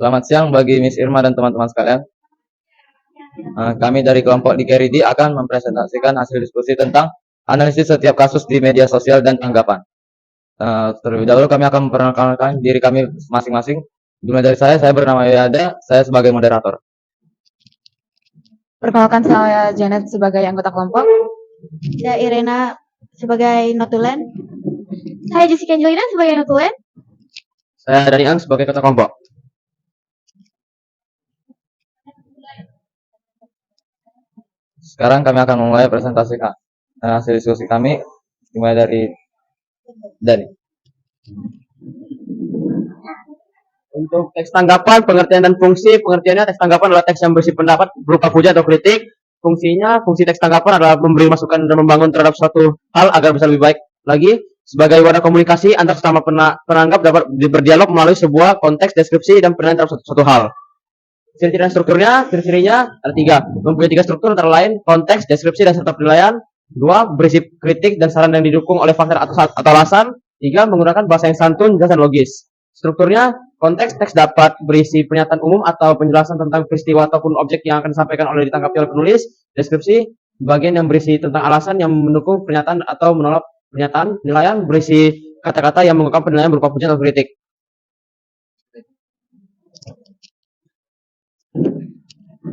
Selamat siang bagi Miss Irma dan teman-teman sekalian. Kami dari kelompok di KRID akan mempresentasikan hasil diskusi tentang analisis setiap kasus di media sosial dan tanggapan. Terlebih dahulu kami akan memperkenalkan diri kami masing-masing. Dimulai dari saya bernama Yada, saya sebagai moderator. Perkenalkan, saya Janet sebagai anggota kelompok. Saya Irena sebagai notulen. Saya Jessica Angelina sebagai notulen. Saya Daniel sebagai ketua kelompok. Sekarang kami akan memulai presentasi hasil diskusi kami, dimulai dari Dani. Untuk teks tanggapan, pengertian dan fungsi. Pengertiannya, teks tanggapan adalah teks yang berisi pendapat berupa pujian atau kritik. Fungsi teks tanggapan adalah memberi masukan dan membangun terhadap suatu hal agar bisa lebih baik lagi. Sebagai wadah komunikasi antar sesama penanggap dapat berdialog melalui sebuah konteks, deskripsi, dan penilaian terhadap suatu hal. Ciri-cirinya ada 3. Mempunyai 3 struktur antara lain konteks, deskripsi, dan serta penilaian. 2. Berisi kritik dan saran yang didukung oleh faktor atau alasan. 3. Menggunakan bahasa yang santun, jelas, dan logis. Strukturnya, konteks teks dapat berisi pernyataan umum atau penjelasan tentang peristiwa ataupun objek yang akan disampaikan oleh ditanggapi oleh penulis. Deskripsi, bagian yang berisi tentang alasan yang mendukung pernyataan atau menolak pernyataan. Penilaian, berisi kata-kata yang mengungkapkan penilaian berupa pujian atau kritik.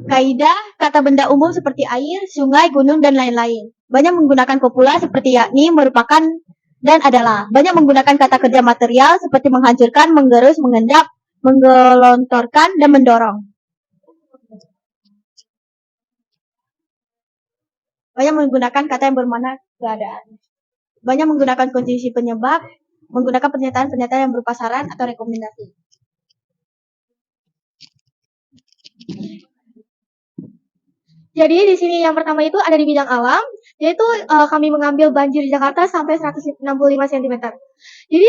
Kaidah kata benda umum seperti air, sungai, gunung, dan lain-lain. Banyak menggunakan kopula seperti yakni, merupakan, dan adalah. Banyak menggunakan kata kerja material seperti menghancurkan, menggerus, mengendap, menggelontorkan, dan mendorong. Banyak menggunakan kata yang bermakna keadaan. Banyak menggunakan kondisi penyebab, menggunakan pernyataan-pernyataan yang berupa saran atau rekomendasi. Jadi di sini yang pertama itu ada di bidang alam, yaitu kami mengambil banjir di Jakarta sampai 165 cm. Jadi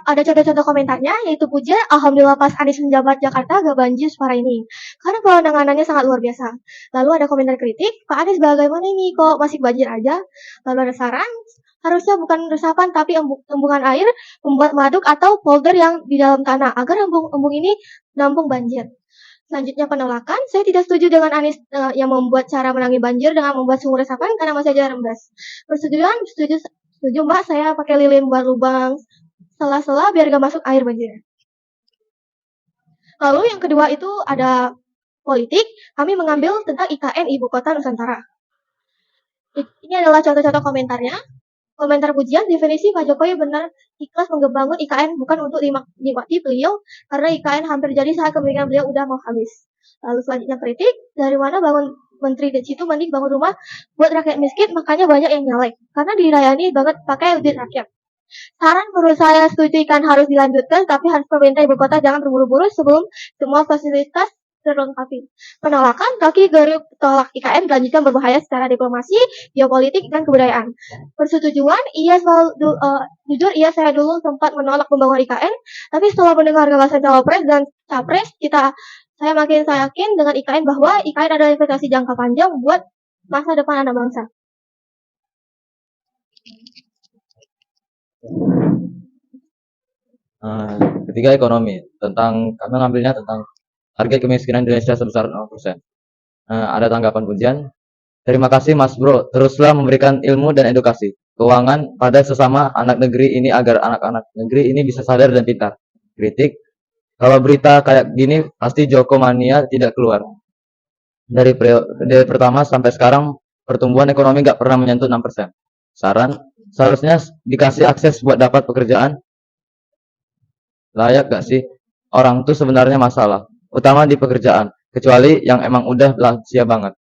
ada contoh-contoh komentarnya, yaitu pujian, alhamdulillah pas Anies menjabat Jakarta gak banjir separah ini, karena penanganannya sangat luar biasa. Lalu ada komentar kritik, Pak Anies bagaimana ini kok masih banjir aja. Lalu ada saran, harusnya bukan resapan tapi embungan air, membuat waduk atau polder yang di dalam tanah agar embung ini nampung banjir. Selanjutnya penolakan, saya tidak setuju dengan Anies yang membuat cara menangani banjir dengan membuat sumur resapan karena masih aja rembes. Persetujuan, setuju Mbak, saya pakai lilin buat lubang sela-sela biar gak masuk air banjir. Lalu yang kedua itu ada politik, kami mengambil tentang IKN Ibu Kota Nusantara. Ini adalah contoh-contoh komentarnya. Komentar pujian, definisi Pak Jokowi benar ikhlas membangun IKN bukan untuk dinikmati beliau, karena IKN hampir jadi saat kepemimpinan beliau udah mau habis. Lalu selanjutnya kritik, dari mana bangun menteri di situ mending bangun rumah buat rakyat miskin, makanya banyak yang nyalek, karena dirayani banget pakai duit rakyat. Saran menurut saya setuju IKN harus dilanjutkan, tapi harus pemerintah ibu kota jangan terburu-buru sebelum semua fasilitas terlengkapi. Penolakan, kaki garuk tolak IKN dilanjutkan berbahaya secara diplomasi, geopolitik, dan kebudayaan. Persetujuan, jujur saya dulu sempat menolak pembangunan IKN, tapi setelah mendengar gagasan cawapres dan capres, saya makin yakin dengan IKN bahwa IKN adalah investasi jangka panjang buat masa depan anak bangsa. Ketiga, ekonomi. Kami mengambilnya tentang target kemiskinan Indonesia sebesar 0%. Ada tanggapan pujian. Terima kasih Mas Bro, teruslah memberikan ilmu dan edukasi keuangan pada sesama anak negeri ini agar anak-anak negeri ini bisa sadar dan pintar. Kritik, kalau berita kayak gini pasti Joko mania tidak keluar. Dari periode pertama sampai sekarang pertumbuhan ekonomi nggak pernah menyentuh 6%. Saran, seharusnya dikasih akses buat dapat pekerjaan. Layak gak sih? Orang tuh sebenarnya masalah, utama di pekerjaan, kecuali yang emang udah lansia banget.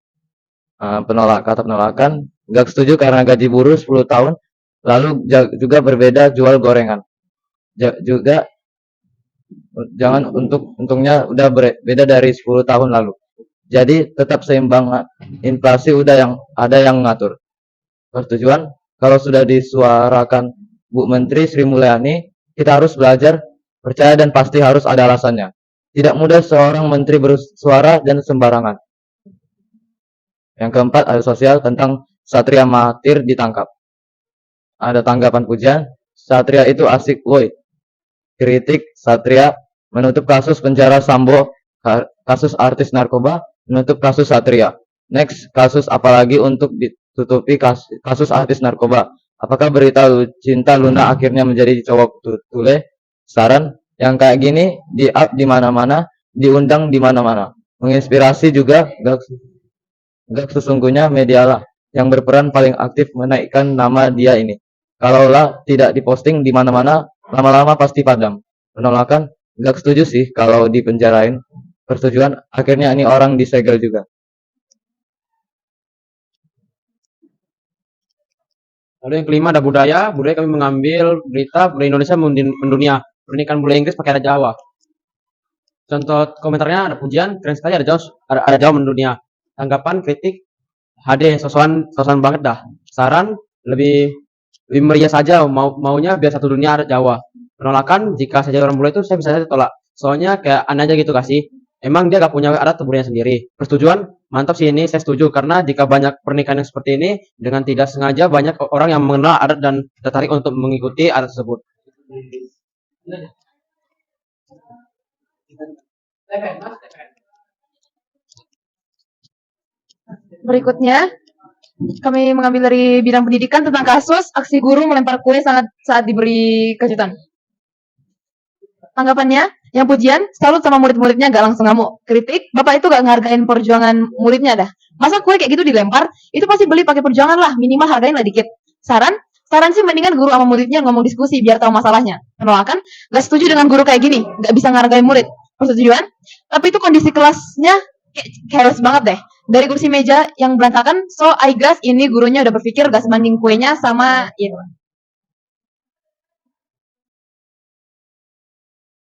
Penolakan, gak setuju karena gaji buruh 10 tahun, lalu juga berbeda jual gorengan. Juga jangan untungnya udah beda dari 10 tahun lalu. Jadi tetap seimbang, inflasi udah ada yang ngatur. Persetujuan, kalau sudah disuarakan Bu Menteri Sri Mulyani, kita harus belajar, percaya dan pasti harus ada alasannya. Tidak mudah seorang menteri bersuara dan sembarangan. Yang keempat, ada sosial tentang Satria Mahathir ditangkap. Ada tanggapan pujian, Satria itu asik woi. Kritik, Satria menutup kasus penjara Sambo, kasus artis narkoba, menutup kasus Satria. Next, kasus apalagi untuk ditutupi kasus artis narkoba? Apakah berita cinta Luna akhirnya menjadi cowok tule? Saran yang kayak gini di up di mana-mana, diundang di mana-mana. Menginspirasi juga gak sesungguhnya medialah yang berperan paling aktif menaikkan nama dia ini. Kalaulah tidak diposting di mana-mana, lama-lama pasti padam. Penolakan gak setuju sih kalau dipenjarain. Persetujuan akhirnya ini orang disegel juga. Lalu yang kelima ada budaya. Budaya kami mengambil berita Indonesia mendunia. Pernikahan bule Inggris pakai ada Jawa. Contoh komentarnya ada pujian, keren sekali ada Jawa mendunia. Tanggapan, kritik, HD, sosokan banget dah. Saran lebih meriah saja, maunya biar satu dunia ada Jawa. Penolakan, jika saja orang bule itu saya bisa saja tolak. Soalnya kayak aneh aja gitu kasih. Emang dia gak punya adat tubuhnya sendiri. Persetujuan, mantap sih ini saya setuju karena jika banyak pernikahan yang seperti ini dengan tidak sengaja banyak orang yang mengenal adat dan tertarik untuk mengikuti adat tersebut. Berikutnya, kami mengambil dari bidang pendidikan tentang kasus aksi guru melempar kue saat diberi kejutan. Tanggapannya, yang pujian, salut sama murid-muridnya gak langsung ngamuk. Kritik, bapak itu gak ngehargain perjuangan muridnya dah. Masa kue kayak gitu dilempar? Itu pasti beli pakai perjuangan lah, minimal hargain lah dikit. Saran sih mendingan guru sama muridnya ngomong diskusi biar tahu masalahnya. Penolakan, gak setuju dengan guru kayak gini, gak bisa ngehargain murid. Persetujuan, tapi itu kondisi kelasnya kayak chaos banget deh. Dari kursi meja yang berantakan, so I guess ini gurunya udah berpikir gak sebanding kuenya sama itu.